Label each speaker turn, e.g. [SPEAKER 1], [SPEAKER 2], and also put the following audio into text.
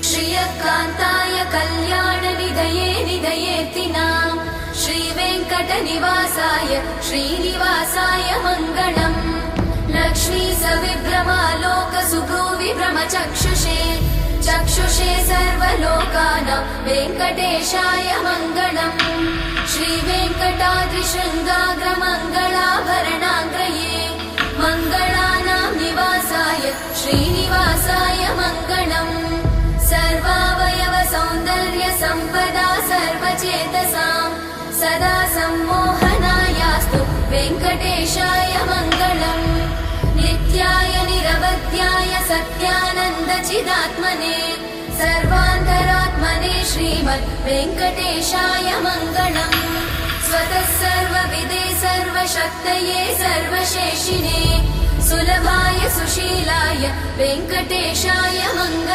[SPEAKER 1] श्रियकान्ताय कल्याणनिधये निधयेऽर्थिनाम् श्रीवेङ्कटनिवासाय श्रीनिवासाय मङ्गलम्। लक्ष्मी सविभ्रमालोकसुभ्रूविभ्रमचक्षुषे चक्षुषे सर्वलोकानां वेङ्कटेशाय मङ्गलम्। श्रीवेङ्कटाद्रिशृङ्गाग्रमङ्गलाभरणाग्रये मङ्गलानां निवासाय श्रीनिवासाय मङ्गलम्। सर्वावयव सौन्दर्य सम्पदा सर्वचेतसां सदा सम्मोहनायास्तु वेङ्कटेशाय मङ्गलम्। नित्याय निरवध्याय सत्यानन्द चिदात्मने सर्वान्तरात्मने श्रीमद् वेङ्कटेशाय मङ्गलम्। स्वतः सर्वविदे सर्वशक्तये सर्वशेषिणे सुलभाय सुशीलाय वेङ्कटेशाय मङ्गलम्।